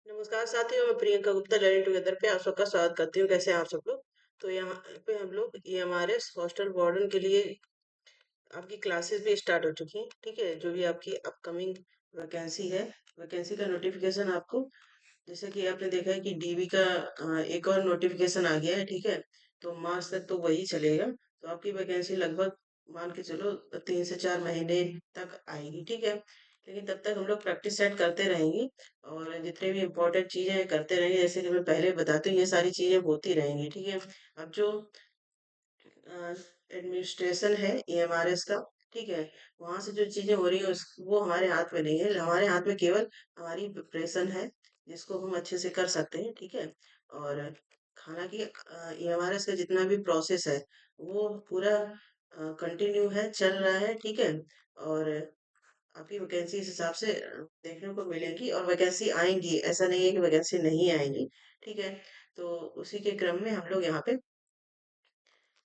नमस्कार साथियों, मैं प्रियंका गुप्ता लर्निंग टुगेदर पे आप सबका स्वागत करती हूँ। कैसे हैं आप सब लोग? तो यहाँ पे हम लोग EMRS हॉस्टल वार्डन के लिए आपकी क्लासेस भी स्टार्ट हो चुकी हैं। ठीक है, जो भी आपकी अपकमिंग वैकेंसी है, वैकेंसी का नोटिफिकेशन आपको, जैसे कि आपने देखा है कि DB का एक और नोटिफिकेशन आ गया है। ठीक है, तो मार्च तक तो वही चलेगा। तो आपकी वैकेंसी लगभग मान के चलो 3 से 4 महीने तक आएगी। ठीक है, लेकिन तब तक हम लोग प्रैक्टिस सेट करते रहेंगे और जितने भी इम्पोर्टेंट चीजें हैं करते रहेंगे। जैसे कि मैं पहले बताती हूँ, ये सारी चीजें होती रहेंगी। ठीक है, अब जो एडमिनिस्ट्रेशन है EMRS का, ठीक है, वहां से जो चीजें हो रही है वो हमारे हाथ में नहीं है। हमारे हाथ में केवल हमारी प्रिपरेशन है, जिसको हम अच्छे से कर सकते हैं। ठीक है, और हालांकि EMRS का जितना भी प्रोसेस है वो पूरा कंटिन्यू है, चल रहा है। ठीक है, और आपकी वैकेंसी इस हिसाब से देखने को मिलेगी और वैकेंसी आएंगी, ऐसा नहीं है कि वैकेंसी नहीं आएंगी। ठीक है, तो उसी के क्रम में हम लोग यहाँ पे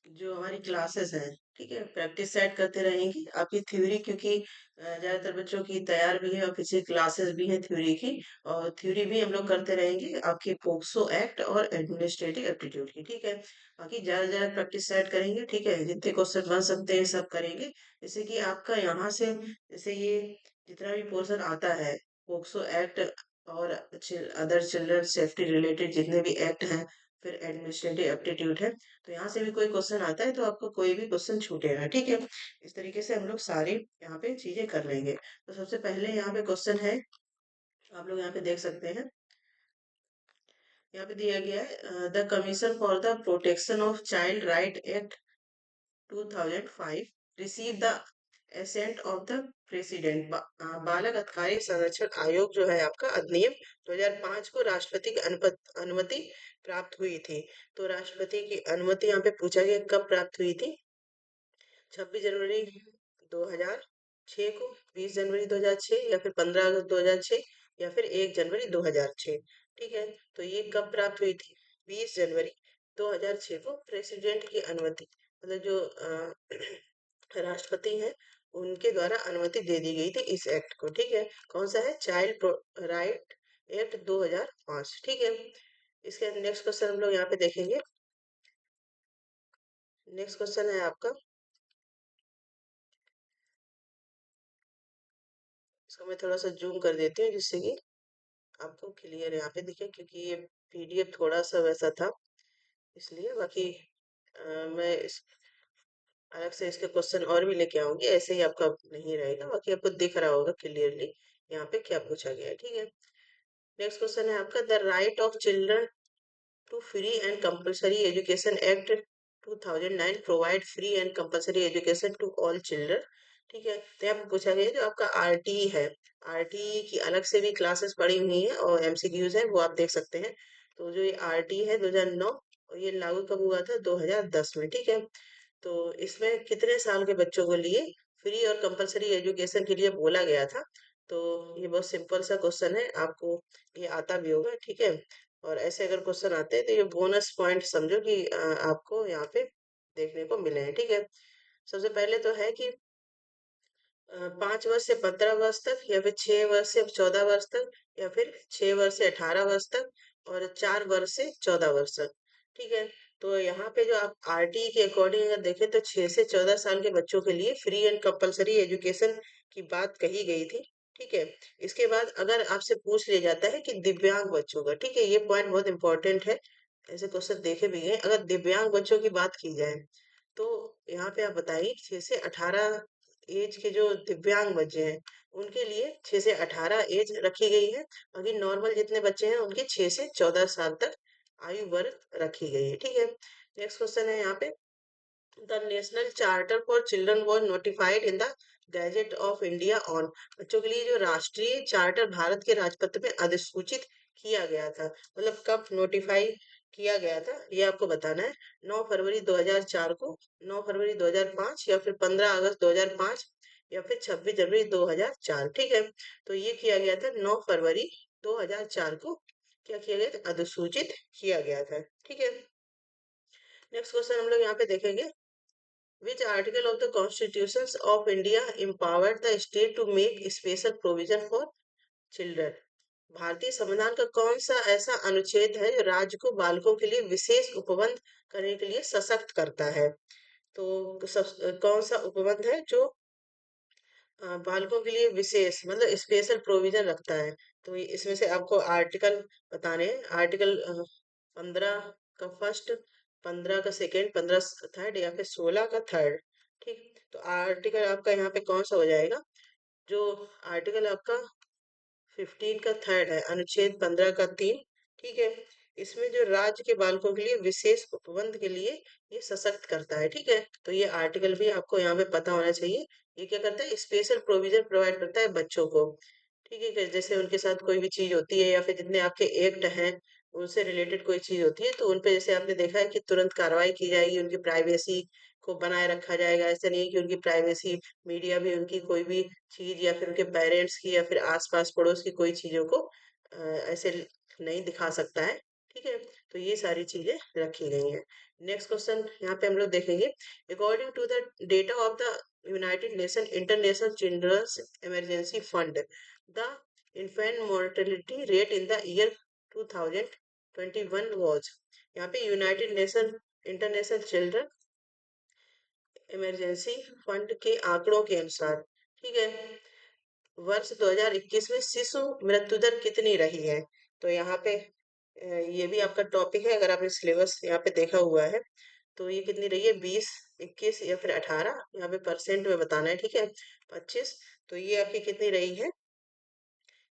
जो हमारी क्लासेस हैं, ठीक है, प्रैक्टिस सेट करते रहेंगी। आपकी थ्योरी, क्योंकि ज्यादातर बच्चों की तैयार भी है और किसी क्लासेस भी हैं थ्योरी की, और थ्योरी भी हम लोग करते रहेंगे आपके पोक्सो एक्ट और एडमिनिस्ट्रेटिव एप्टीट्यूड की। ठीक है, बाकी ज्यादा ज्यादा प्रैक्टिस सेट करेंगे। ठीक है, जितने क्वेश्चन बन सकते हैं सब करेंगे। जैसे कि आपका यहाँ से, जैसे ये जितना भी पोर्शन आता है पोक्सो एक्ट और अदर चिल्ड्रन सेफ्टी रिलेटेड जितने भी एक्ट हैं, फिर एडमिनिस्ट्रेटिव एप्टीट्यूड है, तो यहाँ से भी कोई क्वेश्चन आता है तो आपको कोई भी क्वेश्चन छूटेगा। ठीक है, इस तरीके से हम लोग सारी यहाँ पे चीजें कर लेंगे। तो सबसे पहले यहाँ पे क्वेश्चन है, आप लोग यहाँ पे देख सकते हैं। यहाँ पे दिया गया है the commission for the protection of child right act 2005 receive the ascent of the president. बालक अधिकारी संरक्षण आयोग जो है आपका अधिनियम 2005 को राष्ट्रपति की अनुमति प्राप्त हुई थी। तो राष्ट्रपति की अनुमति यहाँ पे पूछा गया कब प्राप्त हुई थी? 26 जनवरी 2006 को, 20 जनवरी 2006, या फिर 15 अगस्त 2006, या फिर 1 जनवरी 2006। ठीक है, तो ये कब प्राप्त हुई थी? 20 जनवरी 2006 को प्रेसिडेंट की अनुमति, मतलब जो राष्ट्रपति हैं उनके द्वारा अनुमति दे दी गई थी इस एक्ट को। ठीक है, कौन सा है? Child right act 2005। ठीक है, इसके नेक्स्ट क्वेश्चन हम लोग यहाँ पे देखेंगे। नेक्स्ट क्वेश्चन है आपका, इसको मैं थोड़ा सा जूम कर देती हूँ जिससे कि आपको क्लियर यहाँ पे दिखे, क्योंकि ये PDF थोड़ा सा वैसा था इसलिए। बाकी मैं अलग से इसके क्वेश्चन और भी लेके आऊंगी, ऐसे ही आपका नहीं रहेगा। बाकी आपको दिख रहा होगा क्लियरली यहाँ पे क्या पूछा गया है। ठीक है, नेक्स्ट क्वेश्चन है आपका, the Right of Children to Free and compulsory Education Act 2009 provide free and compulsory education to all children. ठीक है, तो यहाँ पे पूछा गया है जो आपका RTE है, RTE की अलग से भी क्लासेस पड़ी हुई हैं और MCQs है, वो आप देख सकते हैं। तो जो ये RTE है 2009, और ये लागू कब हुआ था? 2010 में। ठीक है, तो इसमें कितने साल के बच्चों को लिए फ्री और कंपलसरी एजुकेशन के लिए बोला गया था? तो ये बहुत सिंपल सा क्वेश्चन है, आपको ये आता भी होगा। ठीक है, और ऐसे अगर क्वेश्चन आते हैं तो ये बोनस पॉइंट समझो कि आपको यहाँ पे देखने को मिले हैं। ठीक है, सबसे पहले तो है कि 5 वर्ष से 15 वर्ष तक, या फिर 6 वर्ष से 14 वर्ष तक, या फिर 6 वर्ष से 18 वर्ष तक, और 4 वर्ष से 14 वर्ष तक। ठीक है, तो यहाँ पे जो आप RTE के अकॉर्डिंग अगर देखें तो 6 से 14 साल के बच्चों के लिए फ्री एंड कंपलसरी एजुकेशन की बात कही गई थी। ठीक है, इसके बाद अगर आपसे पूछ लिया जाता है कि दिव्यांग बच्चों का, ठीक है, ये पॉइंट बहुत इंपॉर्टेंट है, ऐसे क्वेश्चन देखे भी गए। अगर दिव्यांग बच्चों की बात की जाए तो यहाँ पे आप बताइए 6 से 18 एज के जो दिव्यांग बच्चे हैं उनके लिए 6 से 18 एज रखी गई है। बाकी नॉर्मल जितने बच्चे हैं उनके 6 से 14 साल तक आयु वर्ग रखी गई है। ठीक है, नेक्स्ट क्वेश्चन है यहाँ पे, the national charter for children was notified in the gadget of India on. बच्चों के लिए जो राष्ट्रीय चार्टर भारत के राजपत्र में अधिसूचित किया गया था, मतलब कब नोटिफाई किया गया था ये आपको बताना है। 9 फरवरी 2004 को, 9 फरवरी 2005, या फिर 15 अगस्त 2005, या फिर 26 जनवरी 2004। ठीक है, तो ये किया गया था 9 फरवरी 2004 को, क्या किया गया था? अधिसूचित किया गया था। ठीक है, नेक्स्ट क्वेश्चन हम लोग यहाँ पे देखेंगे, which article of the Constitution of India empowered the state to make special provision for children? भारतीय संविधान का कौन सा ऐसा अनुच्छेद है जो राज्य को बालकों के लिए विशेष उपबंध करने के लिए सशक्त करता है? तो कौन सा उपबंध है जो बालकों के लिए विशेष मतलब स्पेशल प्रोविजन रखता है? तो इसमें से आपको आर्टिकल बताने हैं। आर्टिकल 15 का फर्स्ट, 15 का सेकेंड, 15 थर्ड या फिर 16 का थर्ड। ठीक, तो आर्टिकल आपका यहाँ पे कौन सा हो जाएगा? जो आर्टिकल आपका 15 का थर्ड है, अनुच्छेद 15 का 3। ठीक है, इसमें जो राज्य के बालकों के लिए विशेष उपबंध के लिए ये सशक्त करता है। ठीक है, तो ये आर्टिकल भी आपको यहाँ पे पता होना चाहिए। ये क्या करता है? स्पेशल प्रोविजन प्रोवाइड करता है बच्चों को। ठीक है, कि जैसे उनके साथ कोई भी चीज होती है या फिर जितने आपके एक्ट हैं उनसे रिलेटेड कोई चीज होती है तो उनपे जैसे आपने देखा है कि तुरंत कार्रवाई की जाएगी, उनकी प्राइवेसी को बनाए रखा जाएगा। ऐसा नहीं है कि उनकी प्राइवेसी, मीडिया भी उनकी कोई भी चीज या फिर उनके पेरेंट्स की या फिर आसपास पड़ोस की कोई चीजों को ऐसे नहीं दिखा सकता है। ठीक है, तो ये सारी चीजें रखी गई हैं। नेक्स्ट क्वेश्चन यहाँ पे हम लोग देखेंगे। According to the data of the United Nation International Children's Emergency Fund, the infant mortality rate in the year 2021 was। यहाँ पे United Nation international children emergency fund के आंकड़ों के अनुसार, ठीक है, वर्ष 2021 में शिशु मृत्यु दर कितनी रही है? तो यहाँ पे ये भी आपका टॉपिक है, अगर आपने सिलेबस यहाँ पे देखा हुआ है तो ये कितनी रही है? 20, 21 या फिर 18? यहाँ पे परसेंट में बताना है। ठीक है, 25। तो ये आपकी कितनी रही है?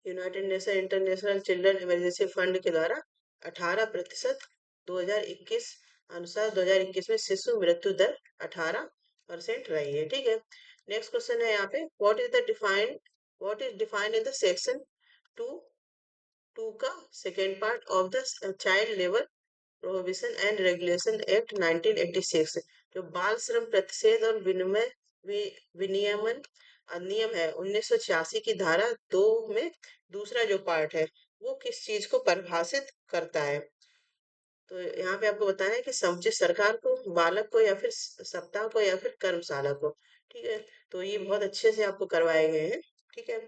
United Nation international children emergency fund के द्वारा 18%। 2021 अनुसार 2021 में शिशु मृत्यु दर 18% रही है। ठीक है, नेक्स्ट क्वेश्चन है यहाँ पे, what is defined in the section two two का second part of the child labour prohibition and regulation act 1986। जो बाल श्रम प्रतिषेध और विनियमन अधिनियम है 1986 की धारा 2 में दूसरा जो पार्ट है वो किस चीज को परिभाषित करता है? तो यहाँ पे आपको बताना है कि समुचित सरकार को, बालक को या फिर सप्ताह को या फिर कर्मशाला को। ठीक है, तो ये बहुत अच्छे से आपको करवाए गए हैं। ठीक है,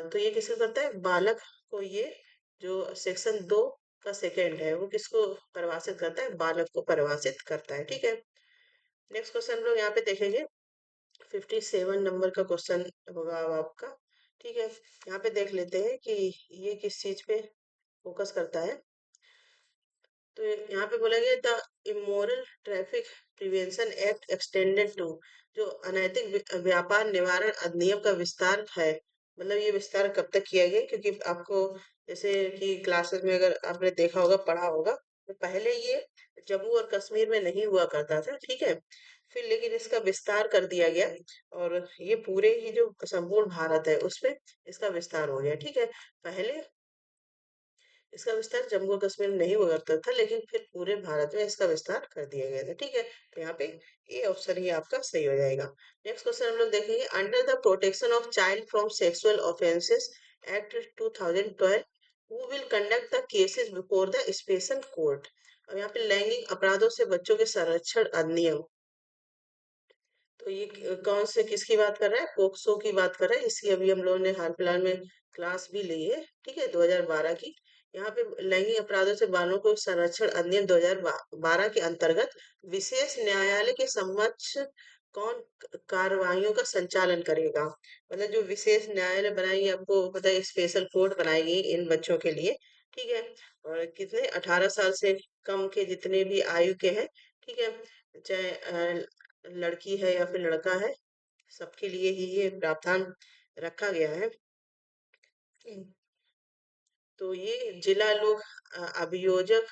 तो ये किसको करता है? बालक को। ये जो सेक्शन 2 का सेकेंड है वो किसको परिभाषित करता है? बालक को परिभाषित करता है। ठीक है, नेक्स्ट क्वेश्चन हम लोग यहाँ पे देखेंगे। 57 नंबर का क्वेश्चन होगा अब आपका। ठीक है, यहाँ पे देख लेते हैं कि ये किस चीज पे फोकस करता है। तो यहाँ पे बोला गया the Immoral Traffic Prevention Act extended to. जो अनैतिक व्यापार निवारण अधिनियम का विस्तार है, मतलब ये विस्तार कब तक किया गया? क्योंकि आपको जैसे कि क्लासेस में अगर आपने देखा होगा, पढ़ा होगा, तो पहले ये जम्मू और कश्मीर में नहीं हुआ करता था। ठीक है, फिर लेकिन इसका विस्तार कर दिया गया और ये पूरे ही जो संपूर्ण भारत है उसपे इसका विस्तार हो गया। ठीक है, पहले इसका विस्तार जम्मू और कश्मीर में नहीं हुआ करता था लेकिन फिर पूरे भारत में इसका विस्तार कर दिया गया था। ठीक है, तो यहाँ पे ये ऑप्शन ही आपका सही हो जाएगा। नेक्स्ट क्वेश्चन हम लोग देखेंगे। Under the protection of child from sexual offences act 2012, who will conduct the cases before the special court? अब यहाँ पे लैंगिक अपराधों से बच्चों के संरक्षण अधिनियम, तो ये कौन से किसकी बात कर रहा है? पोक्सो की बात कर रहा है। इसकी अभी हम लोगों ने हाल फिलहाल में क्लास भी ली है। ठीक है, 2012 की। यहाँ पे लैंगिक अपराधों से बालों को संरक्षण अधिनियम 2012 के अंतर्गत विशेष न्यायालय के समक्ष कौन कार्रवाइयों का संचालन करेगा? मतलब जो विशेष न्यायालय बनाएंगे, आपको पता है स्पेशल कोर्ट बनाएगी इन बच्चों के लिए। ठीक है, और कितने? 18 साल से कम के जितने भी आयु के हैं। ठीक है, चाहे लड़की है या फिर लड़का है, सबके लिए ही ये प्रावधान रखा गया है। तो ये जिला लोक अभियोजक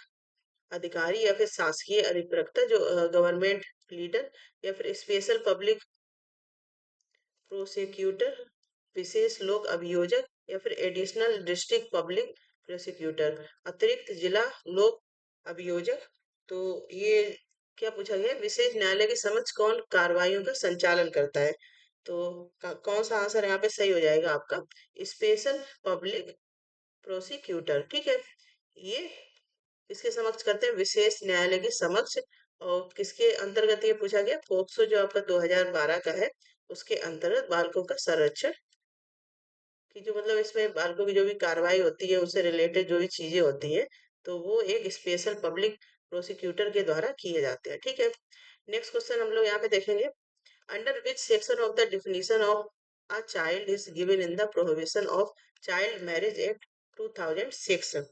अधिकारी या फिर शासकीय अधिप्रवक्ता, जो गवर्नमेंट लीडर या फिर स्पेशल पब्लिक प्रोसिक्यूटर, विशेष लोक अभियोजक या फिर एडिशनल डिस्ट्रिक्ट पब्लिक प्रोसिक्यूटर, अतिरिक्त जिला लोक अभियोजक। तो ये क्या पूछा गया? विशेष न्यायालय के समक्ष कौन कार्रवाइयों का संचालन करता है? तो कौन सा आंसर यहाँ पे सही हो जाएगा आपका? Special public prosecutor. ठीक है, ये किसके समक्ष करते हैं? विशेष न्यायालय के समक्ष। और किसके अंतर्गत ये पूछा गया? पोक्सो जो आपका 2012 का है उसके अंतर्गत बालकों का संरक्षण कि जो मतलब इसमें बालकों की जो भी कार्रवाई होती है उससे रिलेटेड जो भी चीजें होती हैं, तो वो एक स्पेशल पब्लिक प्रोसिक्यूटर के द्वारा किए जाते हैं, ठीक है। नेक्स्ट क्वेश्चन हम लोग यहाँ पे देखेंगे, under which section of the definition of a child is given in the prohibition of child marriage act 2006।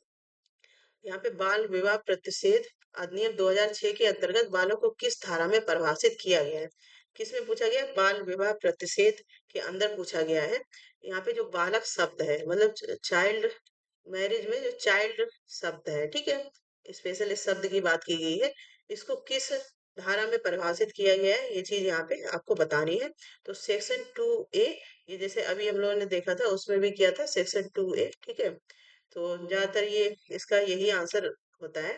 यहाँ पे बाल विवाह प्रतिषेध अधिनियम 2006 के अंतर्गत बालों को किस धारा में परिभाषित किया गया है? किसमें पूछा गया है? बाल विवाह प्रतिषेध के अंदर पूछा गया है। यहाँ पे जो बालक शब्द है मतलब चाइल्ड मैरिज में जो चाइल्ड शब्द है, ठीक है, स्पेशल इस शब्द की बात की गई है। इसको किस धारा में परिभाषित किया गया है ये चीज यहाँ पे आपको बतानी है। तो सेक्शन 2A, ये जैसे अभी हम लोगों ने देखा था उसमें भी किया था सेक्शन 2A, ठीक है। तो ज्यादातर ये इसका यही आंसर होता है।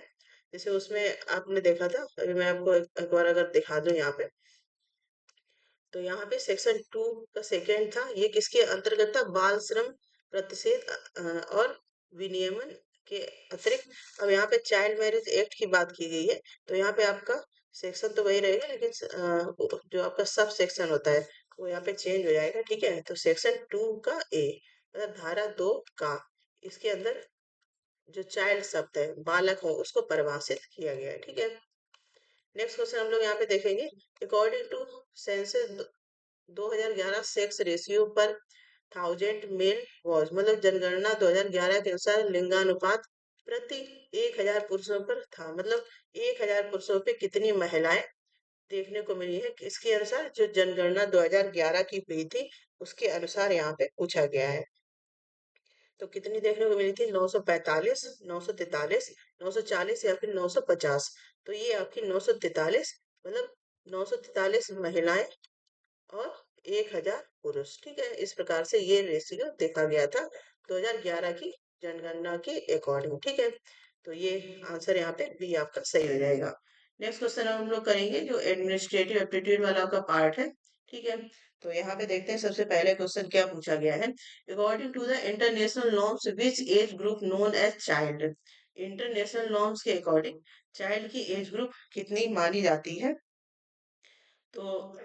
जैसे उसमें आपने देखा था, अभी मैं आपको एक बार अगर दिखा दूं यहाँ पे, तो यहाँ पे सेक्शन 2 का सेकेंड था, ये किसके अंतर्गत था? बाल श्रम प्रतिषेध और विनियमन के अतिरिक्त। अब यहाँ पे चाइल्ड मैरिज एक्ट की बात की गई है, तो यहाँ पे आपका सेक्शन तो वही रहेगा, लेकिन जो आपका सब सेक्शन होता है वो यहाँ पे चेंज हो जाएगा, ठीक है। तो सेक्शन 2 का ए मतलब धारा 2 का, इसके अंदर जो चाइल्ड शब्द है बालक है उसको परिभाषित किया गया है, ठीक है। नेक्स्ट क्वेश्चन हम लोग यहाँ पे देखेंगे, according to census 2011 sex ratio per thousand male was मतलब जनगणना 2011 के अनुसार लिंगानुपात प्रति 1000 पुरुषों पर था, मतलब 1000 पुरुषों पे कितनी महिलाएं देखने को मिली है? इसके अनुसार जो जनगणना 2011 की हुई थी उसके अनुसार यहाँ पे पूछा गया है। तो कितनी देखने को मिली थी? 945, 943, 940 या फिर 950। तो ये आपकी 943 मतलब 943 महिलाएं और 1000 पुरुष, ठीक है। इस प्रकार से ये रेशियो देखा गया था 2011 की जनगणना के अकॉर्डिंग, ठीक है। तो ये आंसर यहाँ पे बी आपका सही हो जाएगा। नेक्स्ट क्वेश्चन हम लोग करेंगे जो एडमिनिस्ट्रेटिव एप्टीट्यूड वाला का पार्ट है, ठीक है। तो यहाँ पे देखते हैं सबसे पहले क्वेश्चन क्या पूछा गया है, according to the international norms which age group known as child. International norms के अकॉर्डिंग चाइल्ड की एज ग्रुप कितनी मानी जाती है? तो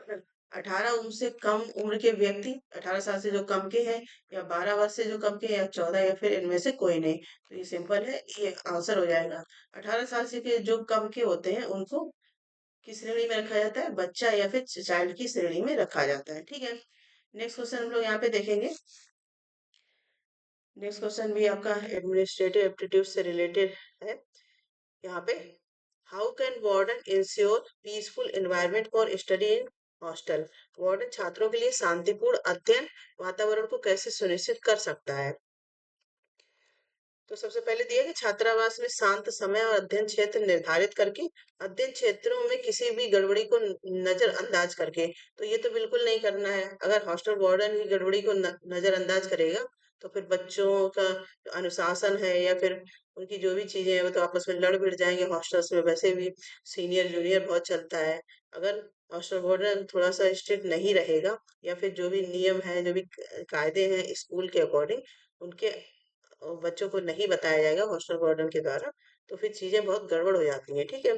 18 उम्र से कम उम्र के व्यक्ति, 18 साल से जो कम के हैं, या 12 वर्ष से जो कम के हैं, या 14, या फिर इनमें से कोई नहीं। तो ये सिंपल है, ये आंसर हो जाएगा। 18 साल से के जो कम के होते हैं उनको किस श्रेणी में रखा जाता है? बच्चा या फिर चाइल्ड की श्रेणी में रखा जाता है, ठीक है। नेक्स्ट क्वेश्चन हम लोग यहाँ पे देखेंगे, नेक्स्ट क्वेश्चन भी आपका एडमिनिस्ट्रेटिव एप्टीट्यूड से रिलेटेड है। यहाँ पे, how can warden ensure peaceful environment for study in hostel? Warden छात्रों के लिए शांतिपूर्ण अध्ययन वातावरण को कैसे सुनिश्चित कर सकता है? तो सबसे पहले दिया कि छात्रावास में शांत समय और अध्ययन क्षेत्र निर्धारित करके, अध्ययन क्षेत्रों में किसी भी गड़बड़ी को नजरअंदाज करके। तो ये तो बिल्कुल नहीं करना है। अगर हॉस्टल वार्डन ही गड़बड़ी को नजरअंदाज करेगा तो फिर बच्चों का जो अनुशासन है या फिर उनकी जो भी चीजें हैं वो तो आपस में लड़ भिड़ जाएंगे। हॉस्टल्स में वैसे भी सीनियर जूनियर बहुत चलता है। अगर हॉस्टल वार्डन थोड़ा सा स्ट्रिक्ट नहीं रहेगा या फिर जो भी नियम है जो भी कायदे हैं स्कूल के अकॉर्डिंग उनके बच्चों को नहीं बताया जाएगा हॉस्टल वार्डन के द्वारा, तो फिर चीजें बहुत गड़बड़ हो जाती हैं, ठीक है।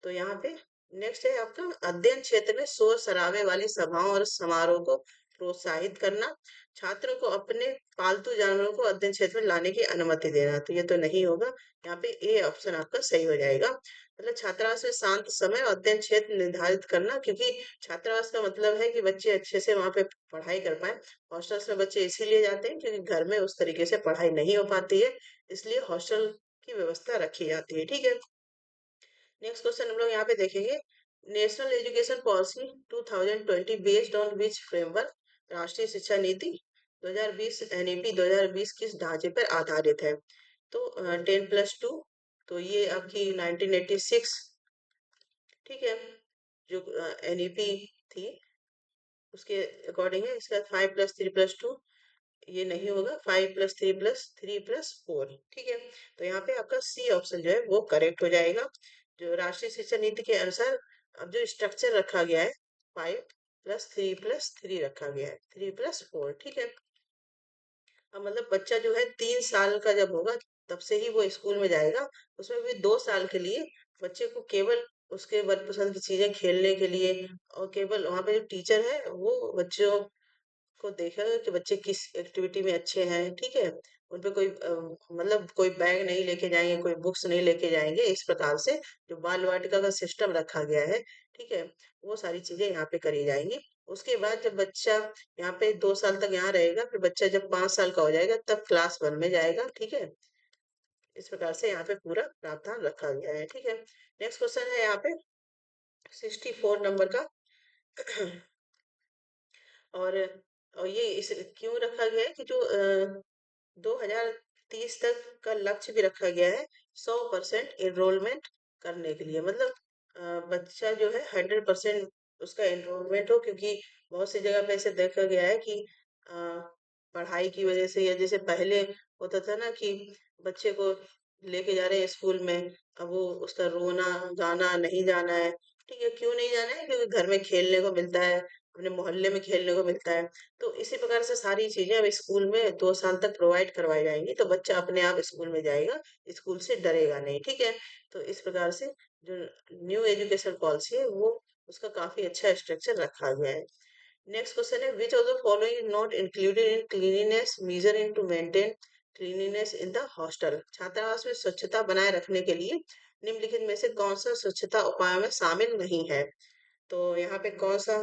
तो यहाँ पे नेक्स्ट है आपका, अध्ययन क्षेत्र में शोर शराबे वाली सभाओं और समारोह को प्रोत्साहित करना, छात्रों को अपने पालतू जानवरों को अध्ययन क्षेत्र में लाने की अनुमति देना। तो ये तो नहीं होगा। यहाँ पे ए ऑप्शन आपका सही हो जाएगा। मतलब छात्रावास में शांत समय और अध्ययन क्षेत्र निर्धारित करना, क्योंकि छात्रावास का मतलब है कि बच्चे अच्छे से वहां पे पढ़ाई कर पाए। हॉस्टल्स में बच्चे इसीलिए जाते हैं क्योंकि घर में उस तरीके से पढ़ाई नहीं हो पाती है, इसलिए हॉस्टल की व्यवस्था रखी जाती है, ठीक है। नेक्स्ट क्वेश्चन हम लोग यहाँ पे देखेंगे, national education policy 2020 based on which framework? राष्ट्रीय शिक्षा नीति 2020 एनईपी 2020 किस ढांचे पर आधारित है? तो 10+2, तो ये आपकी 1986, ठीक है, जो एनईपी थी उसके अकॉर्डिंग है। इसका 5+3+2, ये नहीं होगा, 5+3+3+4, ठीक है। तो यहाँ पे आपका सी ऑप्शन जो है वो करेक्ट हो जाएगा। जो राष्ट्रीय शिक्षा नीति के अनुसार अब जो स्ट्रक्चर रखा गया है, 5+3+3 रखा गया है, 3+4, ठीक है। अब मतलब बच्चा जो है 3 साल का जब होगा तब से ही वो स्कूल में जाएगा। उसमें भी 2 साल के लिए बच्चे को केवल उसके मनपसंद की चीजें खेलने के लिए, और केवल वहां पे जो टीचर है वो बच्चों को देखेगा कि बच्चे किस एक्टिविटी में अच्छे हैं, ठीक है। उन पे कोई मतलब कोई बैग नहीं लेके जाएंगे, कोई बुक्स नहीं लेके जाएंगे, इस प्रकार से जो बाल वाटिका का सिस्टम रखा गया है, ठीक है, वो सारी चीजें यहाँ पे करी जाएंगी। उसके बाद जब बच्चा यहाँ पे 2 साल तक यहाँ रहेगा, फिर बच्चा जब 5 साल का हो जाएगा तब क्लास 1 में जाएगा, ठीक है। इस प्रकार से यहाँ पे पूरा प्रावधान रखा गया है, ठीक है। नेक्स्ट क्वेश्चन है यहाँ पे 64 नंबर का। और ये इस क्यों रखा गया है कि जो 2030 तक का लक्ष्य भी रखा गया है 100% एनरोलमेंट करने के लिए, मतलब बच्चा जो है 100% उसका एनरोलमेंट हो, क्योंकि बहुत सी जगह पे ऐसे देखा गया है कि अ, पढ़ाई की वजह से, या जैसे पहले होता था ना कि बच्चे को लेके जा रहे हैं स्कूल में, अब वो उसका रोना गाना नहीं जाना है, ठीक है। क्यों नहीं जाना है? क्योंकि घर में खेलने को मिलता है, अपने मोहल्ले में खेलने को मिलता है। तो इसी प्रकार से सारी चीजें अब स्कूल में 2 साल तक प्रोवाइड करवाई जाएंगी, तो बच्चा अपने आप स्कूल में जाएगा, स्कूल से डरेगा नहीं, ठीक है। तो इस प्रकार से जो न्यू एजुकेशन पॉलिसी है वो उसका काफी अच्छा स्ट्रक्चर रखा गया है। नेक्स्ट क्वेश्चन है which of the following is not included in cleanliness measure in to maintain cleanliness in the hostel. छात्रावास में स्वच्छता बनाए रखने के लिए निम्नलिखित में से कौन सा स्वच्छता उपाय में शामिल नहीं है? तो यहाँ पे कौन सा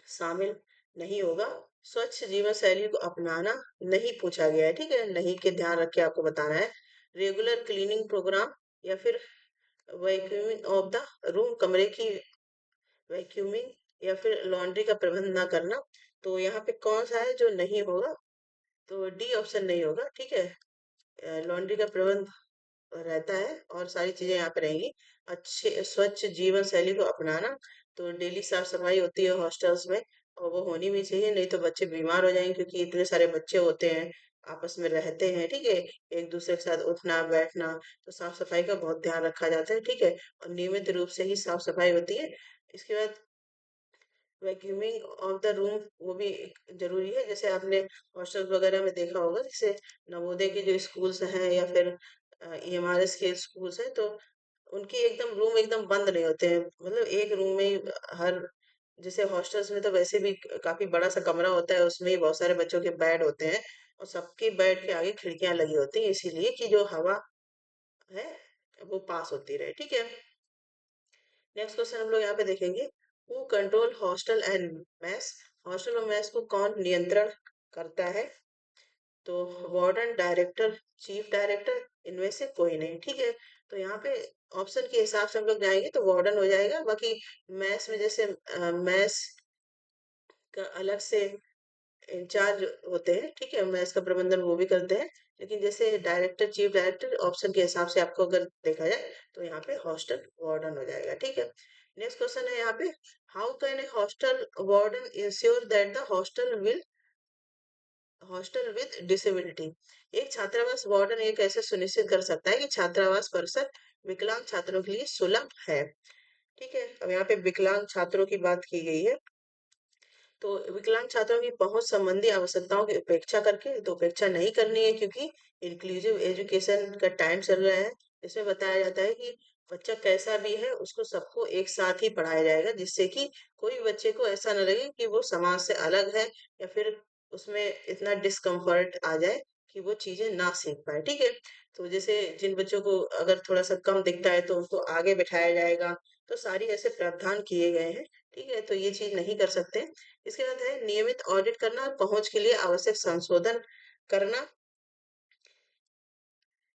शामिल नहीं होगा? स्वच्छ जीवन शैली को अपनाना नहीं पूछा गया है, ठीक है, नहीं के ध्यान रख के आपको बताना है। रेगुलर क्लीनिंग प्रोग्राम, या फिर वैक्यूमिंग ऑफ द रूम, कमरे की वैक्यूमिंग, या फिर लॉन्ड्री का प्रबंध ना करना। तो यहाँ पे कौन सा है जो नहीं होगा? तो डी ऑप्शन नहीं होगा, ठीक है। लॉन्ड्री का प्रबंध रहता है और सारी चीजें यहाँ पे रहेंगी। अच्छे स्वच्छ जीवन शैली को अपनाना, तो डेली साफ सफाई होती है हॉस्टल्स में, और वो होनी भी चाहिए, नहीं तो बच्चे बीमार हो जाएंगे, क्योंकि इतने सारे बच्चे होते हैं, आपस में रहते हैं, ठीक है, एक दूसरे के साथ उठना बैठना, तो साफ सफाई का बहुत ध्यान रखा जाता है, ठीक है। और नियमित रूप से ही साफ सफाई होती है। इसके बाद वैक्यूमिंग ऑफ द रूम, वो भी एक जरूरी है। जैसे आपने हॉस्टल वगैरह में देखा होगा, जैसे नवोदय के जो स्कूल्स हैं या फिर ईएमआरएस के स्कूल्स हैं, तो उनकी एकदम रूम एकदम बंद नहीं होते हैं, मतलब एक रूम में ही हर, जैसे हॉस्टल्स में तो वैसे भी काफी बड़ा सा कमरा होता है, उसमें ही बहुत सारे बच्चों के बेड होते हैं, और सबके बेड के आगे खिड़कियां लगी होती हैं, इसीलिए कि जो हवा है वो पास होती रहे, ठीक है। नेक्स्ट क्वेश्चन हम लोग यहाँ पे देखेंगे, who control hostel and mess. Hostel और मैस को कौन नियंत्रण करता है? तो वार्डन, डायरेक्टर, चीफ डायरेक्टर, इनमें से कोई नहीं, ठीक है। तो यहाँ पे ऑप्शन के हिसाब से हम लोग जाएंगे तो वार्डन हो जाएगा। बाकी मैथ्स में जैसे मैथ्स का अलग से इंचार्ज होते हैं, ठीक है, मैथ्स का प्रबंधन वो भी करते हैं। लेकिन जैसे डायरेक्टर, चीफ डायरेक्टर, ऑप्शन के हिसाब से आपको अगर देखा जाए तो यहाँ पे हॉस्टल वार्डन हो जाएगा, ठीक है। नेक्स्ट क्वेश्चन है यहाँ पे, how can a hostel warden ensure that the hostel with disability. एक छात्रावास वार्डन ये कैसे सुनिश्चित कर सकता है कि छात्रावास परिसर विकलांग छात्रों के लिए सुलभ है? ठीक है, अब यहाँ पे विकलांग छात्रों की बात की गई है, तो विकलांग छात्रों की पहुंच संबंधी आवश्यकताओं की उपेक्षा करके, तो उपेक्षा नहीं करनी है, क्योंकि इंक्लूसिव एजुकेशन का टाइम चल रहा है। इसमें बताया जाता है कि बच्चा कैसा भी है उसको सबको एक साथ ही पढ़ाया जाएगा, जिससे कि कोई बच्चे को ऐसा न लगे कि वो समाज से अलग है, या फिर उसमें इतना डिस्कम्फर्ट आ जाए कि वो चीजें ना सीख पाए, ठीक है। तो जैसे जिन बच्चों को अगर थोड़ा सा कम दिखता है तो उनको आगे बैठाया जाएगा, तो सारी ऐसे प्रावधान किए गए हैं, ठीक है। तो ये चीज नहीं कर सकते। इसके बाद है नियमित ऑडिट करना और पहुंच के लिए आवश्यक संशोधन करना।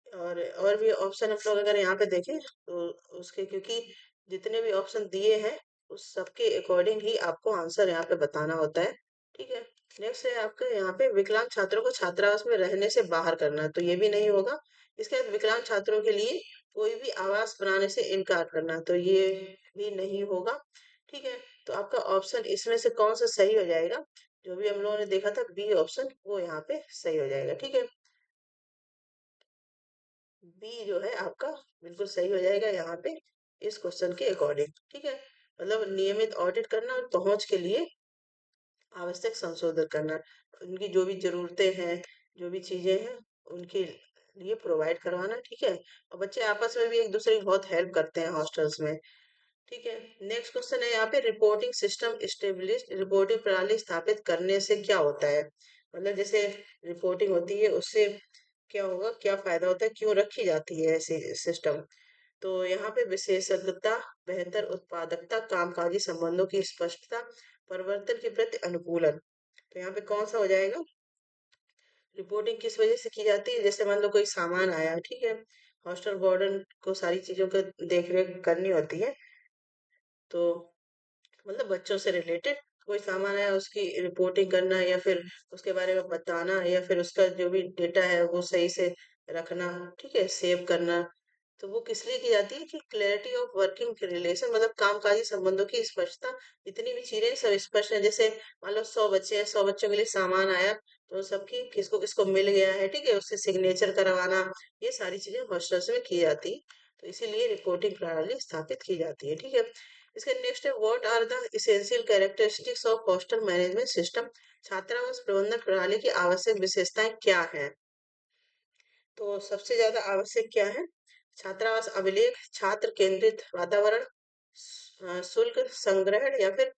और भी ऑप्शन हम लोग अगर यहाँ पे देखें तो उसके, क्योंकि जितने भी ऑप्शन दिए हैं उस सबके अकॉर्डिंग ही आपको आंसर यहाँ पे बताना होता है, ठीक है। नेक्स्ट है आपके यहाँ पे विकलांग छात्रों को छात्रावास में रहने से बाहर करना, तो ये भी नहीं होगा। इसके बाद विकलांग छात्रों के लिए कोई भी आवास बनाने से इनकार करना, तो ये भी नहीं होगा, ठीक है। तो आपका ऑप्शन इसमें से कौन सा सही हो जाएगा? जो भी हम लोगों ने देखा था बी ऑप्शन, वो यहाँ पे सही हो जाएगा, ठीक है। बी जो है आपका बिल्कुल सही हो जाएगा यहाँ पे, इस क्वेश्चन के अकॉर्डिंग, ठीक है। मतलब नियमित ऑडिट करना और पहुंच के लिए आवश्यक संशोधन करना, उनकी जो भी जरूरतें हैं, जो भी चीजें हैं, उनके लिए प्रोवाइड करवाना, ठीक है। और बच्चे आपस में भी एक दूसरे की बहुत हेल्प करते हैं हॉस्टल्स में, ठीक है। नेक्स्ट क्वेश्चन है यहाँ पे, रिपोर्टिंग सिस्टम स्टेब्लिश, रिपोर्टिंग प्रणाली स्थापित करने से क्या होता है? मतलब जैसे रिपोर्टिंग होती है उससे क्या होगा, क्या फायदा होता है, क्यों रखी जाती है ऐसी सिस्टम? तो यहाँ पे विशेषज्ञता, बेहतर उत्पादकता, कामकाजी संबंधों की स्पष्टता, परिवर्तन के प्रति अनुकूलन। तो यहाँ पे कौन सा हो जाएगा? रिपोर्टिंग किस वजह से की जाती है? जैसे मान लो कोई सामान आया, ठीक है, हॉस्टल वार्डन को सारी चीजों का देख रेख करनी होती है, तो मतलब बच्चों से रिलेटेड कोई सामान है उसकी रिपोर्टिंग करना, या फिर उसके बारे में बताना, या फिर उसका जो भी डेटा है वो सही से रखना, ठीक है, सेव करना। तो वो किस लिए की जाती है कि क्लैरिटी ऑफ वर्किंग रिलेशन, मतलब कामकाजी संबंधों की स्पष्टता। जितनी भी चीजें सब स्पष्ट है, जैसे मान लो 100 बच्चे हैं, 100 बच्चों के लिए सामान आया, तो सबकी किसको किसको मिल गया है, ठीक है, उससे सिग्नेचर करवाना, ये सारी चीजें हॉस्टल्स में की जाती है। तो इसीलिए रिपोर्टिंग प्रणाली स्थापित की जाती है, ठीक है। इसका नेक्स्ट है, what are the essential characteristics of hostel management system? छात्रावास प्रबंधन प्रणाली की आवश्यक विशेषताएं क्या है? तो सबसे ज्यादा आवश्यक क्या है? छात्रावास अभिलेख, छात्र केंद्रित वातावरण, शुल्क संग्रहण, या फिर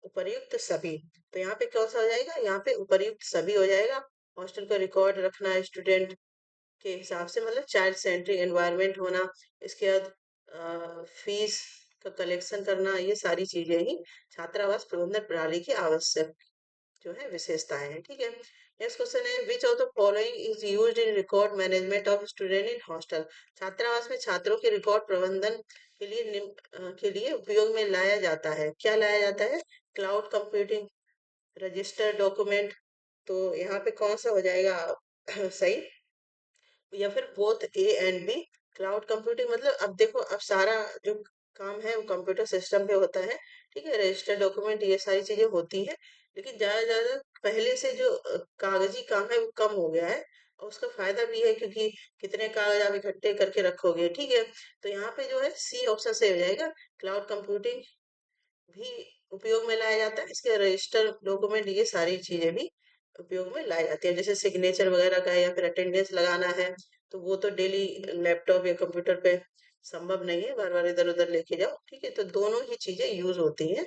उपर्युक्त सभी। तो यहाँ पे कौन सा हो जाएगा? यहाँ पे उपर्युक्त सभी हो जाएगा। हॉस्टल का रिकॉर्ड रखना स्टूडेंट के हिसाब से, मतलब चाइल्ड सेंट्रिक एनवायरनमेंट होना, इसके बाद फीस का कलेक्शन करना, ये सारी चीजें ही छात्रावास प्रबंधन प्रणाली की आवश्यक जो है विशेषताएं हैं, ठीक है। नेक्स्ट क्वेश्चन है, which of the following is used in record management of student in hostel? छात्रावास में छात्रों के रिकॉर्ड प्रबंधन के लिए के लिए उपयोग में लाया जाता है, क्या लाया जाता है? Cloud computing, register document. तो यहाँ पे कौन सा हो जाएगा सही? या फिर both A and B. Cloud computing मतलब, अब देखो, अब सारा जो काम है वो कंप्यूटर सिस्टम पे होता है, ठीक है, रजिस्टर डॉक्यूमेंट ये सारी चीजें होती है, लेकिन ज्यादा ज्यादा पहले से जो कागजी काम है वो कम हो गया है। और उसका फायदा भी है, क्योंकि कितने कागज आप इकट्ठे करके रखोगे, ठीक है। तो यहाँ पे जो है सी ऑप्शन से हो जाएगा, क्लाउड कंप्यूटिंग भी उपयोग में लाया जाता है, इसके रजिस्टर डॉक्यूमेंट ये सारी चीजें भी उपयोग में लाई जाती है। जैसे सिग्नेचर वगैरह का है या फिर अटेंडेंस लगाना है, तो वो तो डेली लैपटॉप या कंप्यूटर पे संभव नहीं है, बार बार इधर उधर लेके जाओ, ठीक है। तो दोनों ही चीजें यूज होती हैं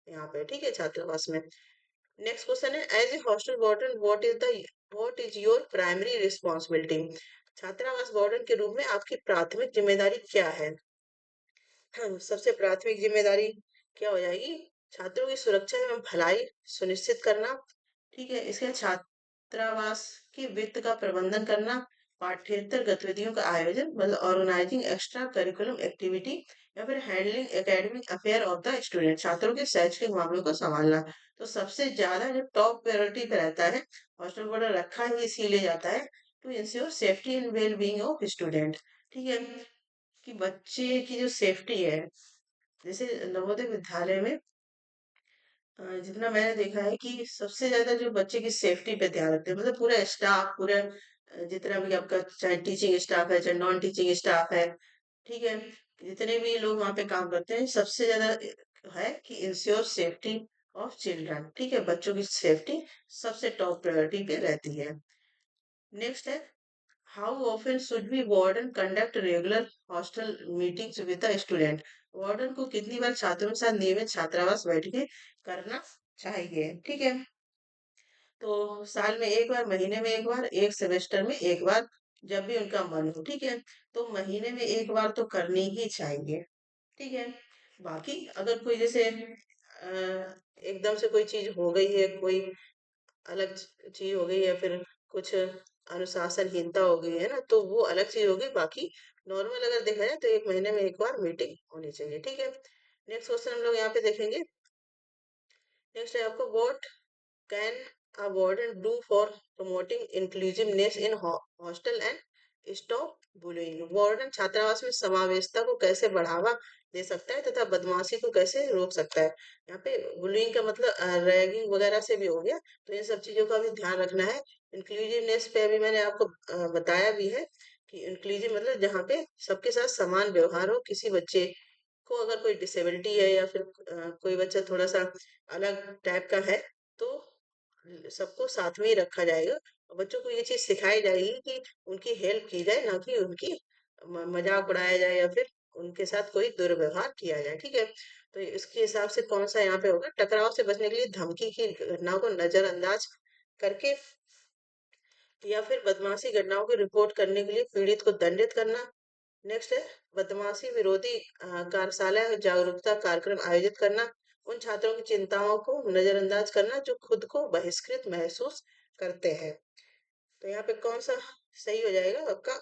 यहाँ पे, ठीक है, छात्रावास में। नेक्स्ट क्वेश्चन है, as a hostel warden what is your primary responsibility? छात्रावास वार्डन के रूप में आपकी प्राथमिक जिम्मेदारी क्या है? हाँ, सबसे प्राथमिक जिम्मेदारी क्या हो जाएगी? छात्रों की सुरक्षा एवं भलाई सुनिश्चित करना, ठीक है। इसके बाद छात्रावास के वित्त का प्रबंधन करना, पाठ्येतर गतिविधियों का आयोजन, मतलब ऑर्गेनाइजिंग एक्स्ट्रा करिकुलम एक्टिविटी, या फिर handling academic affair of the student, छात्रों के शैक्षणिक मामलों को संभालना। तो सबसे ज्यादा जो टॉप प्रायोरिटी पे रहता है, हॉस्टल बोर्डर रखा ही इसीलिए जाता है to ensure safety and well being of student, ठीक है, कि बच्चे की जो सेफ्टी है। जैसे नवोदय विद्यालय में जितना मैंने देखा है कि सबसे ज्यादा जो बच्चे की सेफ्टी पे ध्यान रखते हैं, मतलब पूरा स्टाफ, पूरा जितना भी आपका चाहे टीचिंग स्टाफ है चाहे नॉन टीचिंग स्टाफ है, ठीक है, जितने भी लोग वहाँ पे काम करते हैं, सबसे ज्यादा है कि इंश्योर सेफ्टी ऑफ चिल्ड्रन, ठीक है, बच्चों की सेफ्टी सबसे टॉप प्रायोरिटी पे रहती है। नेक्स्ट है, How often should we warden conduct regular hostel meetings with the student? Warden को कितनी बार छात्रों के साथ नियमित छात्रावास बैठकें करना चाहिए, ठीक है। तो साल में एक बार, महीने में एक बार, एक सेमेस्टर में एक बार, जब भी उनका मन हो, ठीक है। तो महीने में एक बार तो करनी ही चाहिए, ठीक है। बाकी अगर कोई जैसे एकदम से कोई चीज हो गई है, कोई अलग चीज हो गई, या फिर कुछ अनुशासनहीनता हो गई है ना, तो वो अलग चीज होगी। बाकी नॉर्मल अगर देखा जाए तो एक महीने में एक बार मीटिंग होनी चाहिए, ठीक है। नेक्स्ट क्वेश्चन हम लोग यहाँ पे देखेंगे। नेक्स्ट है आपको, what can a warden do for promoting inclusiveness in hostel and stop bullying? Warden छात्रावास में समावेशिता को कैसे बढ़ावा दे सकता है तथा बदमाशी को कैसे रोक सकता है? यहाँ पे बुलिंग का मतलब रैगिंग वगैरह से भी हो गया, तो इन सब चीजों का भी ध्यान रखना है। इंक्लूसिवनेस पे अभी मैंने आपको बताया भी है कि इंक्लूसिव मतलब जहाँ पे सबके साथ समान व्यवहार हो, किसी बच्चे को अगर कोई डिसेबिलिटी है, या फिर कोई बच्चा थोड़ा सा अलग टाइप का है, तो सबको साथ में ही रखा जाएगा। और बच्चों को ये चीज सिखाई जाएगी कि उनकी हेल्प की जाए, ना कि उनकी मजाक उड़ाया जाए या फिर उनके साथ कोई दुर्व्यवहार किया जाए, ठीक है। तो इसके हिसाब से कौन सा यहाँ पे होगा, टकराव से बचने के लिए धमकी की घटनाओं को नजरअंदाज करके या फिर बदमाशी घटनाओं की रिपोर्ट करने के लिए पीड़ित को दंडित करना। नेक्स्ट है बदमाशी विरोधी कार्यशाला और जागरूकता कार्यक्रम आयोजित करना। उन छात्रों की चिंताओं को नजरअंदाज करना जो खुद को बहिष्कृत महसूस करते हैं। तो यहाँ पे कौन सा सही हो जाएगा आपका,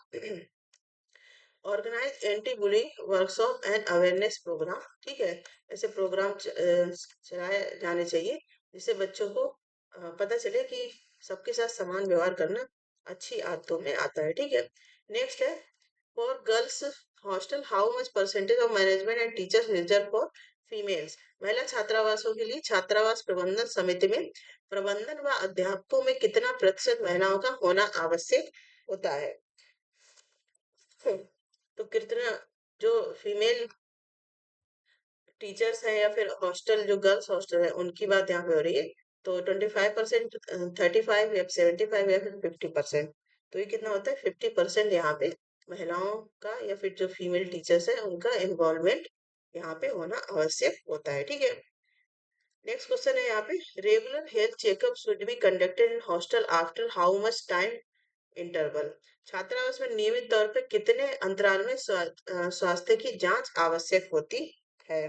organise anti bullying workshop and awareness programme, ठीक है। ऐसे प्रोग्राम चलाए जाने चाहिए जिससे बच्चों को पता चले कि सबके साथ समान व्यवहार करना अच्छी आदतों में आता है, ठीक है। नेक्स्ट है for girls hostel how much percentage of management and teachers reserve for females. महिला छात्रावासों के लिए छात्रावास प्रबंधन समिति में प्रबंधन व अध्यापकों में कितना प्रतिशत महिलाओं का होना आवश्यक होता है। तो कितना जो फीमेल टीचर्स हैं या फिर हॉस्टल जो गर्ल्स हॉस्टल है उनकी बात यहाँ पे हो रही है। तो 25%, 35 या 75 या फिर 50%। तो ये कितना होता है 50% यहाँ पे महिलाओं का या फिर जो फीमेल टीचर्स है उनका इन्वॉल्वमेंट यहाँ पे होना आवश्यक होता है, ठीक है। नेक्स्ट क्वेश्चन है यहाँ पे regular health checkup should be conducted in hostel after how much time interval. छात्रावास में नियमित तौर पे कितने अंतराल में स्वास्थ्य की जांच आवश्यक होती है।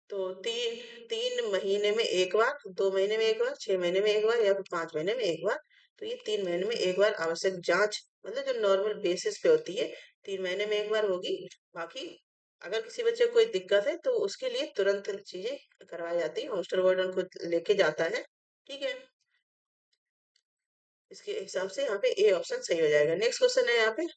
तो 3 महीने में एक बार, 2 महीने में एक बार, 6 महीने में एक बार या फिर 5 महीने में एक बार। तो ये 3 महीने में एक बार आवश्यक जांच मतलब जो नॉर्मल बेसिस पे होती है 3 महीने में एक बार होगी। बाकी अगर किसी बच्चे को कोई दिक्कत है तो उसके लिए तुरंत चीजें करवाई जाती है, हॉस्टल वार्डन को लेके जाता है, ठीक है। इसके हिसाब से यहाँ पे ए ऑप्शन सही हो जाएगा। नेक्स्ट क्वेश्चन है यहाँ पे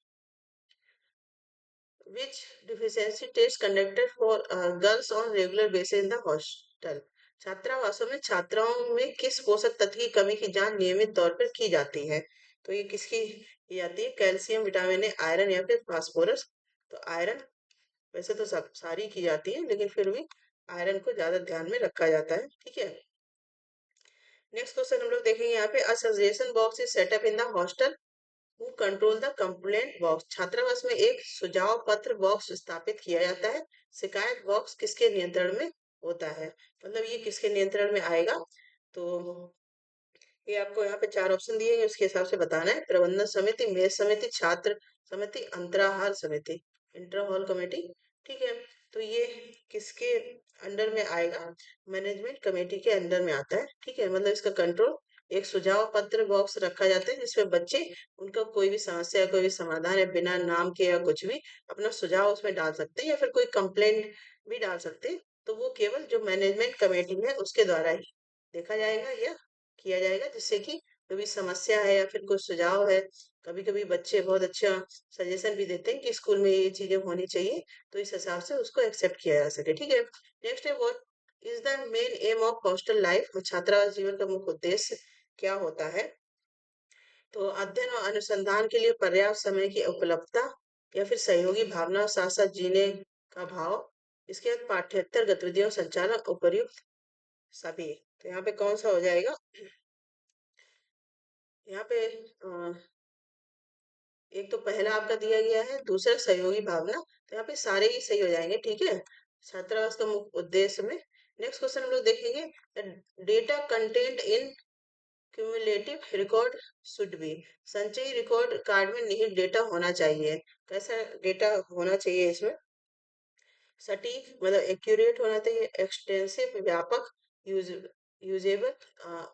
which deficiency test conducted for girls on regular basis in the hostel। छात्रावासों में छात्राओं में किस पोषक तत्व की कमी की जांच नियमित तौर पर की जाती है। तो ये किसकी की जाती है, कैल्शियम, विटामिन ए, आयरन या फिर फास्फोरस। तो आयरन वैसे तो सब सारी की जाती है लेकिन फिर भी आयरन को ज्यादा ध्यान में रखा जाता है, ठीक है। नेक्स्ट क्वेश्चन हम लोग देखेंगे यहाँ पे a suggestion box is setup in the hostel who control the complaint box. छात्रावास में एक सुझाव पत्र बॉक्स स्थापित किया जाता है। शिकायत बॉक्स किसके नियंत्रण में होता है, मतलब ये किसके नियंत्रण में आएगा। तो ये आपको यहाँ पे 4 ऑप्शन दिए हैं उसके हिसाब से बताना है। प्रबंधन समिति, मेष समिति, छात्र समिति, अंतराहार समिति, इंटर हॉल कमेटी, ठीक है। तो ये किसके अंडर में आएगा, मैनेजमेंट कमेटी के अंडर में आता है, ठीक है। मतलब इसका कंट्रोल, एक सुझाव पत्र बॉक्स रखा जाता है जिसमें बच्चे उनका कोई भी समस्या, कोई भी समाधान है बिना नाम के या कुछ भी अपना सुझाव उसमें डाल सकते हैं या फिर कोई कंप्लेंट भी डाल सकते हैं। तो वो केवल जो मैनेजमेंट कमेटी है उसके द्वारा ही देखा जाएगा या किया जाएगा, जिससे कि कोई भी समस्या है या फिर कुछ सुझाव है। कभी कभी बच्चे बहुत अच्छा सजेशन भी देते हैं कि स्कूल में ये चीजें होनी चाहिए, तो इस हिसाब से उसको एक्सेप्ट किया जा सके, ठीक है। नेक्स्ट है what is the main M of hostel life. छात्रावास जीवन का मुख्य उद्देश्य क्या होता है। तो अध्ययन और अनुसंधान के लिए पर्याप्त समय की उपलब्धता या फिर सहयोगी भावना और साथ साथ जीने का भाव। इसके बाद पाठ्येतर गतिविधियों संचालन उपर्युक्त सभी। तो यहाँ पे कौन सा हो जाएगा, यहाँ पे एक तो पहला आपका दिया गया है, दूसरा सहयोगी भावना। तो यहाँ पे सारे ही सही हो जाएंगे, ठीक है, छात्रावास का मुख्य उद्देश्य में। नेक्स्ट क्वेश्चन हम लोग देखेंगे data content in cumulative record should be. संचयी रिकॉर्ड कार्ड में निहित डेटा होना चाहिए। कैसा डेटा होना चाहिए इसमें, सटीक मतलब एक्यूरेट होना चाहिए, एक्सटेंसिव व्यापक, यूज यूजेबल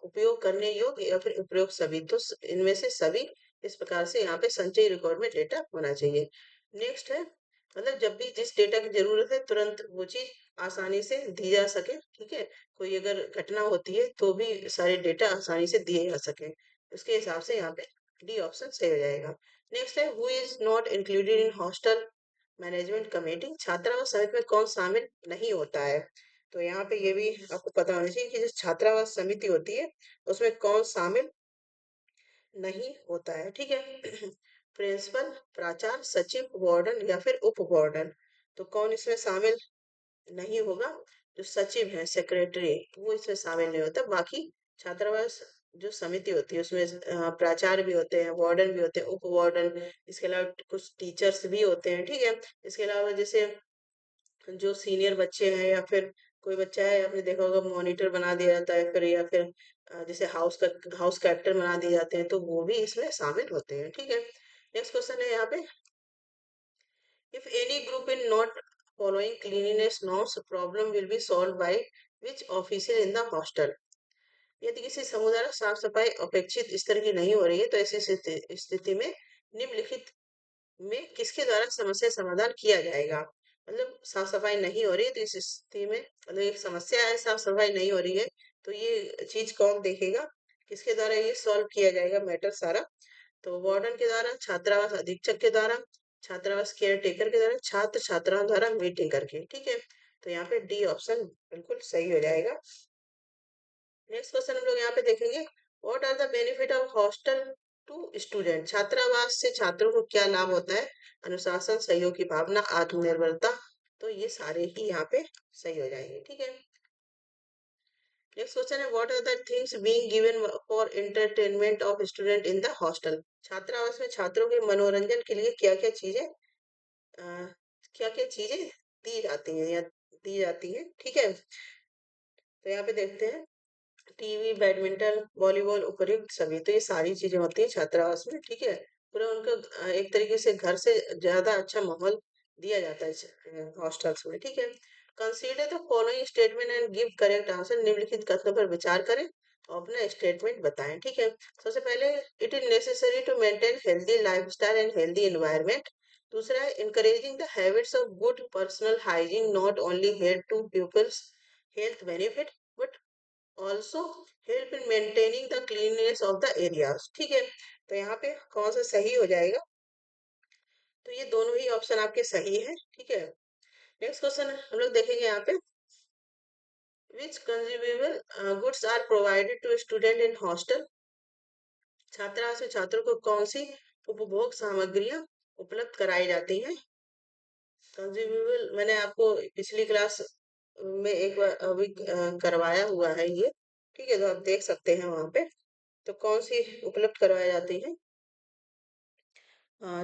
उपयोग करने योग्य या फिर उपयोग सभी। तो इनमें से सभी इस प्रकार से यहाँ पे संचयी रिकॉर्ड में डेटा होना चाहिए। नेक्स्ट है मतलब जब भी जिस डेटा की जरूरत है तुरंत वो चीज आसानी से दी जा सके, ठीक है। कोई अगर घटना होती है तो भी सारे डेटा आसानी से दिए जा सके, उसके हिसाब से यहाँ पे डी ऑप्शन सही हो जाएगा। नेक्स्ट है who is not included in hostel management committee. छात्रावास समिति में कौन शामिल नहीं होता है। तो यहाँ पे ये भी आपको पता होना चाहिए कि जो छात्रावास समिति होती है उसमें कौन शामिल नहीं होता है, ठीक है। प्रिंसिपल, प्राचार्य, सचिव, वार्डन या फिर उप वार्डन। तो कौन इसमें शामिल नहीं होगा, जो सचिव है, सेक्रेटरी, वो इसमें शामिल नहीं होता। बाकी छात्रावास जो समिति होती है उसमें प्राचार्य भी होते हैं, वार्डन भी होते हैं, उप वार्डन, इसके अलावा कुछ टीचर्स भी होते हैं, ठीक है। इसके अलावा जैसे जो सीनियर बच्चे हैं या फिर कोई बच्चा है, आपने देखा होगा मॉनिटर बना दिया जाता है, फिर या फिर जैसे हाउस कैप्टन बना दिए जाते हैं, तो वो भी इसमें शामिल होते हैं, ठीक है। नेक्स्ट क्वेश्चन है यहाँ पे, if any group in not following cleanliness norms, problem will be solved by which officer in the hostel? यदि किसी समुदाय में साफ सफाई अपेक्षित स्तर की नहीं हो रही है, तो ऐसी स्थिति में निम्नलिखित में किसके द्वारा समस्या समाधान किया जाएगा? मतलब साफ सफाई नहीं हो रही है, तो इस स्थिति में मतलब एक समस्या है, साफ सफाई नहीं हो रही है, तो ये चीज कौन देखेगा, किसके द्वारा ये सॉल्व किया जाएगा मैटर सारा? तो वार्डन के द्वारा, छात्रावास अधीक्षक के द्वारा, छात्रावास केयर टेकर के द्वारा, छात्र छात्राओं द्वारा मीटिंग करके, ठीक है। तो यहाँ पे डी ऑप्शन बिल्कुल सही हो जाएगा। नेक्स्ट क्वेश्चन हम लोग यहाँ पे देखेंगे, what are the benefit of hostel to student? छात्रावास से छात्रों को क्या लाभ होता है? अनुशासन, सहयोग की भावना, आत्मनिर्भरता। तो ये सारे ही यहाँ पे सही हो जाएंगे, ठीक है। नेक्स्ट क्वेश्चन है, what are the things being given for entertainment of student in the hostel? छात्रावास में छात्रों के मनोरंजन के लिए क्या क्या चीजें दी जाती हैं या दी जाती हैं, ठीक है। तो यहाँ पे देखते हैं, टीवी, बैडमिंटन, वॉलीबॉल, उपयुक्त सभी, तो ये सारी चीजें होती है छात्रावास में, ठीक है। पूरा उनको एक तरीके से घर से ज्यादा अच्छा माहौल दिया जाता है हॉस्टल्स में, ठीक है। Consider the following statement and give correct answer, निम्नलिखित कथनों पर विचार करें और अपना स्टेटमेंट बताएं, ठीक है। सबसे पहले, it is necessary to maintain healthy lifestyle and healthy environment. दूसरा है, encouraging the habits of good personal hygiene not only help to pupils health benefit but also help in maintaining the cleanliness of the areas, ठीक है। तो यहाँ पे कौन सा सही हो जाएगा? तो ये दोनों ही ऑप्शन आपके सही है, ठीक है। नेक्स्ट क्वेश्चन हम लोग देखेंगे यहाँ पे, which consumable goods are provided to student in hostel? छात्रावास में छात्रों को कौन सी उपभोग सामग्रियां उपलब्ध कराई जाती हैं? कंज्यूमेबल मैंने आपको पिछली क्लास में एक बार अभी करवाया हुआ है ये, ठीक है, तो आप देख सकते हैं वहां पे। तो कौन सी उपलब्ध करवाई जाती है?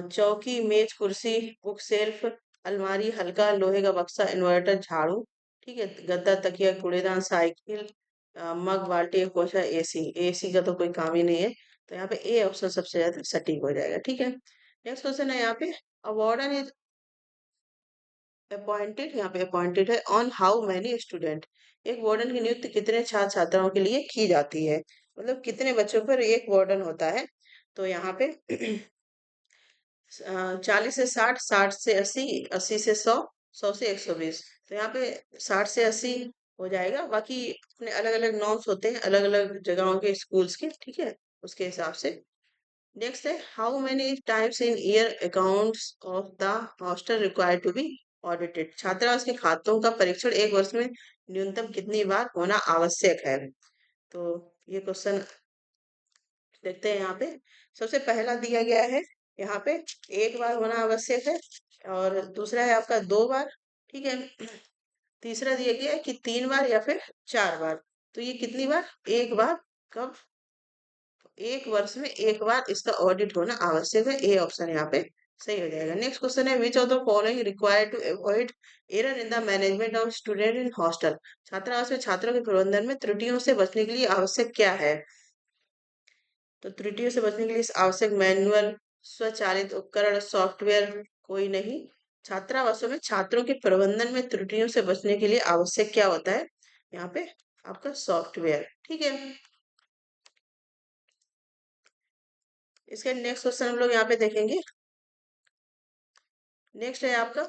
चौकी, मेज, कुर्सी, बुक सेल्फ, अलमारी, हल्का लोहे का बक्सा, इन्वर्टर, झाड़ू, ठीक है, गद्दा, तकिया, कूड़ेदान, साइकिल, मग, बाल्टी, पोछा, एसी। एसी का तो कोई काम ही नहीं है, तो यहाँ पे ए ऑप्शन सबसे ज्यादा सटीक हो जाएगा, ठीक है। नेक्स्ट क्वेश्चन है यहाँ पे, अ वार्डन इज अपॉइंटेड, यहाँ पे अपॉइंटेड है ऑन हाउ मैनी स्टूडेंट? एक वार्डन की नियुक्ति कितने छात्र छात्राओं के लिए की जाती है, मतलब कितने बच्चों पर एक वार्डन होता है? तो यहाँ पे 40 से 60, 60 से 80, 80 से 100, 100 से 120। तो यहाँ पे 60 से 80 हो जाएगा, बाकी अपने अलग अलग नॉर्म्स होते हैं अलग अलग जगहों के स्कूल्स के, ठीक है, उसके हिसाब से। नेक्स्ट है, how many times in year accounts of the hostel required to be audited? छात्रावास के खातों का परीक्षण एक वर्ष में न्यूनतम कितनी बार होना आवश्यक है? तो ये क्वेश्चन देखते हैं यहाँ पे। सबसे पहला दिया गया है यहाँ पे, एक बार होना आवश्यक है, और दूसरा है आपका 2 बार, ठीक है। तीसरा दिया गया है कि 3 बार या फिर 4 बार। तो ये कितनी बार? एक बार। कब? एक वर्ष में एक बार इसका ऑडिट होना आवश्यक है, ए ऑप्शन यहाँ पे सही हो जाएगा। नेक्स्ट क्वेश्चन है, which of the following required to avoid error in the management of student in hostel? छात्रावास में छात्रों के प्रबंधन में त्रुटियों से बचने के लिए आवश्यक क्या है? तो त्रुटियों से बचने के लिए आवश्यक मैनुअल, स्वचालित उपकरण, सॉफ्टवेयर कोई नहीं। छात्रावासों में छात्रों के प्रबंधन में त्रुटियों से बचने के लिए आवश्यक क्या होता है? यहाँ पे आपका सॉफ्टवेयर, ठीक है। इसके नेक्स्ट क्वेश्चन हम लोग यहाँ पे देखेंगे। नेक्स्ट है आपका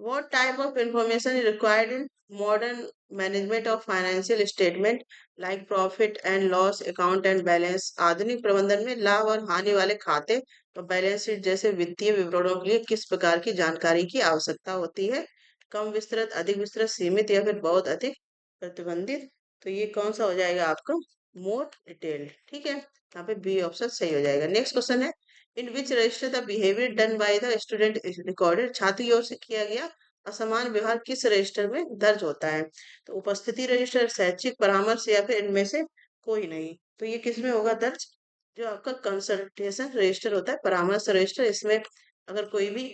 What type of information is required in modern management of financial statement like profit and loss account and balance? आधुनिक प्रबंधन में लाभ और हानि वाले खाते और बैलेंस शीट जैसे वित्तीय विवरणों के लिए किस प्रकार की जानकारी की आवश्यकता होती है? कम विस्तृत, अधिक विस्तृत, सीमित या फिर बहुत अधिक प्रतिबंधित? तो ये कौन सा हो जाएगा आपका? मोर डिटेल्ड, ठीक है। यहाँ पे बी ऑप्शन सही हो जाएगा। नेक्स्ट क्वेश्चन है, in which register the behaviour done by the student is recorded? छात्र की ओर से किया गया असमान व्यवहार किस रजिस्टर में दर्ज होता है? तो उपस्थिति रजिस्टर, शैक्षिक परामर्श या फिर इनमें से कोई नहीं। तो ये किस में होगा दर्ज? जो आपका कंसल्टेशन रजिस्टर होता है, परामर्श रजिस्टर, इसमें अगर कोई भी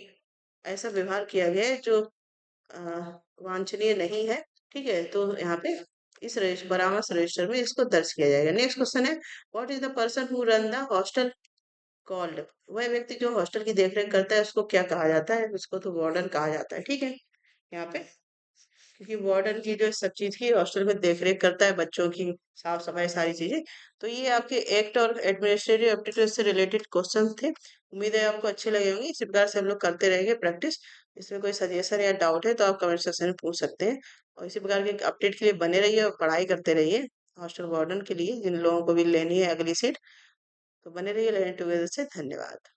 ऐसा व्यवहार किया गया है जो अ, वांछनीय नहीं है, ठीक है, तो यहाँ पे इस परामर्श रजिस्टर में इसको दर्ज किया जाएगा। नेक्स्ट क्वेश्चन है, what is the person who run the hostel called? वह व्यक्ति जो हॉस्टल की देखरेख करता है उसको क्या कहा जाता है? उसको तो वार्डन कहा जाता है, ठीक है। यहाँ पे क्योंकि वार्डन की जो सब चीज की हॉस्टल में देखरेख करता है, बच्चों की साफ सफाई सारी चीजें। तो ये आपके एक्ट और एडमिनिस्ट्रेटिव एप्टीट्यूड से रिलेटेड क्वेश्चन थे। उम्मीद है आपको अच्छे लगे होंगे। इसी प्रकार से हम लोग करते रहेंगे प्रैक्टिस। इसमें कोई सजेशन या डाउट है तो आप कमेंट सेक्शन में पूछ सकते हैं। और इसी प्रकार के अपडेट के लिए बने रहिए और पढ़ाई करते रहिए। हॉस्टल वार्डन के लिए जिन लोगों को भी लेनी है अगली सीट, तो बने रहिए लर्निंग टुगेदर से। धन्यवाद।